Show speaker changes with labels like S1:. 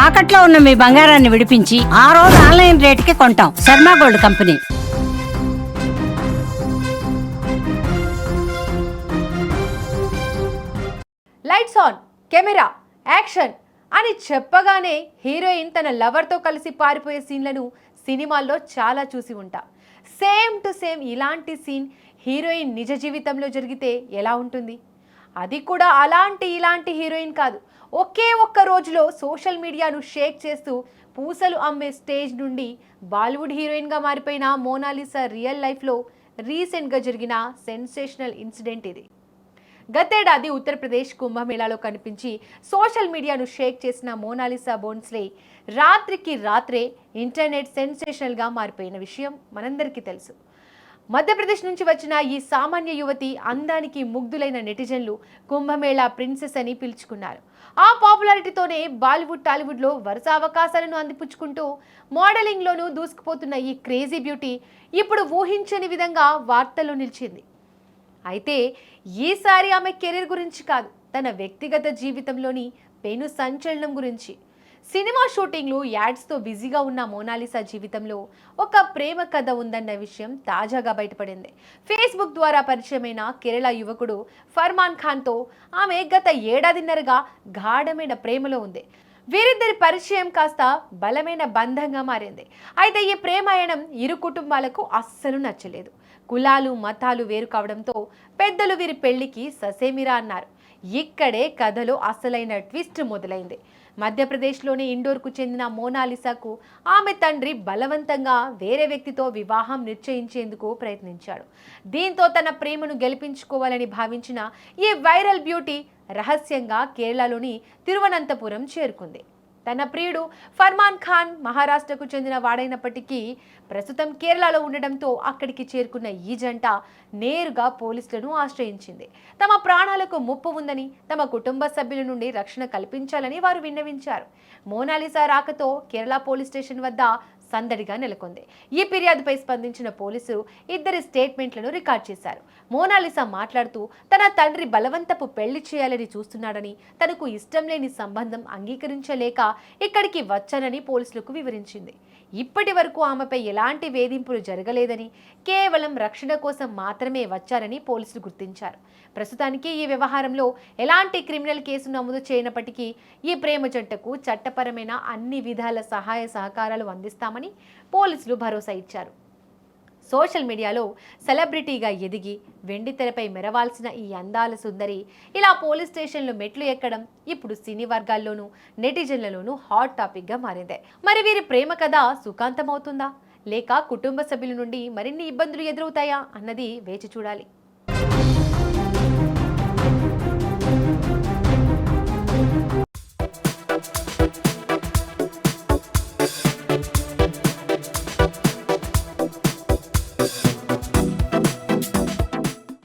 S1: తాకట్లో ఉన్న మీ బంగారాన్ని విడిపించి ఆ రోజు ఆన్లైన్ రేటుకి కొంటాం. Sharma gold company.
S2: Lights on, camera, action అని చెప్పగానే హీరోయిన్ తన లవర్తో కలిసి పారిపోయే సీన్లను సినిమాల్లో చాలా చూసి ఉంటాం. సేమ్ టు సేమ్ ఇలాంటి సీన్ హీరోయిన్ నిజ జీవితంలో జరిగితే ఎలా ఉంటుంది? అది కూడా ఇలాంటి హీరోయిన్ కాదు. ఒకే ఒక్క రోజులో సోషల్ మీడియాను షేక్ చేస్తూ పూసలు అమ్మే స్టేజ్ నుండి బాలీవుడ్ హీరోయిన్గా మారిపోయిన మోనాలిసా రియల్ లైఫ్లో రీసెంట్గా జరిగిన సెన్సేషనల్ ఇన్సిడెంట్ ఇది. గతేడాది ఉత్తరప్రదేశ్ కుంభమేళాలో కనిపించి సోషల్ మీడియాను షేక్ చేసిన మోనాలిసా బోన్స్లే రాత్రికి రాత్రే ఇంటర్నెట్ సెన్సేషనల్గా మారిపోయిన విషయం మనందరికీ తెలుసు. మధ్యప్రదేశ్ నుంచి వచ్చిన ఈ సామాన్య యువతి అందానికి ముగ్ధులైన నెటిజన్లు కుంభమేళా ప్రిన్సెస్ అని పిలుచుకున్నారు. ఆ పాపులారిటీతోనే బాలీవుడ్ టాలీవుడ్లో వరుస అవకాశాలను అందిపుచ్చుకుంటూ మోడలింగ్లోనూ దూసుకుపోతున్న ఈ క్రేజీ బ్యూటీ ఇప్పుడు ఊహించని విధంగా వార్తల్లో నిలిచింది. అయితే ఈసారి ఆమె కెరీర్ గురించి కాదు, తన వ్యక్తిగత జీవితంలోని పెను సంచలనం గురించి. సినిమా షూటింగ్లు, యాడ్స్తో బిజీగా ఉన్న మోనాలిసా జీవితంలో ఒక ప్రేమ కథ ఉందన్న విషయం తాజాగా బయటపడింది. ఫేస్బుక్ ద్వారా పరిచయమైన కేరళ యువకుడు ఫర్మాన్ ఖాన్తో ఆమె గత ఏడాదిన్నరగా గాఢమైన ప్రేమలో ఉంది. వీరిద్దరి పరిచయం కాస్త బలమైన బంధంగా మారింది. అయితే ఈ ప్రేమాయణం ఇరు కుటుంబాలకు అస్సలు నచ్చలేదు. కులాలు, మతాలు వేరు కావడంతో పెద్దలు వీరి పెళ్లికి ససేమిరా అన్నారు. ఇక్కడే కథలో అసలైన ట్విస్ట్ మొదలైంది. మధ్యప్రదేశ్లోని ఇండోర్కు చెందిన మోనాలిసాకు ఆమె తండ్రి బలవంతంగా వేరే వ్యక్తితో వివాహం నిశ్చయించేందుకు ప్రయత్నించాడు. దీంతో తన ప్రేమను గెలిపించుకోవాలని భావించిన ఈ వైరల్ బ్యూటీ రహస్యంగా కేరళలోని తిరువనంతపురం చేరుకుంది. తన ప్రియుడు ఫర్మాన్ ఖాన్ మహారాష్ట్రకు చెందిన వాడైనప్పటికీ ప్రస్తుతం కేరళలో ఉండడంతో అక్కడికి చేరుకున్న ఈ జంట నేరుగా పోలీసులను ఆశ్రయించింది. తమ ప్రాణాలకు ముప్పు ఉందని, తమ కుటుంబ సభ్యుల నుండి రక్షణ కల్పించాలని వారు విన్నవించారు. మోనాలిసా రాకతో కేరళ పోలీస్ స్టేషన్ వద్ద సందడిగా నెలకొంది. ఈ ఫిర్యాదుపై స్పందించిన పోలీసులు ఇద్దరి స్టేట్మెంట్లను రికార్డ్ చేశారు. మోనాలిసా మాట్లాడుతూ తన తండ్రి బలవంతపు పెళ్లి చేయాలని చూస్తున్నాడని, తనకు ఇష్టం లేని సంబంధం అంగీకరించలేక ఇక్కడికి వచ్చానని పోలీసులకు వివరించింది. ఇప్పటి వరకు ఆమెపై ఎలాంటి వేధింపులు జరగలేదని, కేవలం రక్షణ కోసం మాత్రమే వచ్చారని పోలీసులు గుర్తించారు. ప్రస్తుతానికి ఈ వ్యవహారంలో ఎలాంటి క్రిమినల్ కేసు నమోదు చేయనప్పటికీ ఈ ప్రేమ జంటకు చట్టపరమైన అన్ని విధాల సహాయ సహకారాలు అందిస్తామని పోలీసులు భరోసా ఇచ్చారు. సోషల్ మీడియాలో సెలబ్రిటీగా ఎదిగి వెండి తెరపై మెరవాల్సిన ఈ అందాల సుందరి ఇలా పోలీస్ స్టేషన్లో మెట్లు ఎక్కడం ఇప్పుడు సినీ వర్గాల్లోనూ నెటిజన్లలోనూ హాట్ టాపిక్గా మారింది. మరి వీరి ప్రేమ కథ సుఖాంతమవుతుందా, లేక కుటుంబ సభ్యుల నుండి మరిన్ని ఇబ్బందులు ఎదురవుతాయా అన్నది వేచి చూడాలి.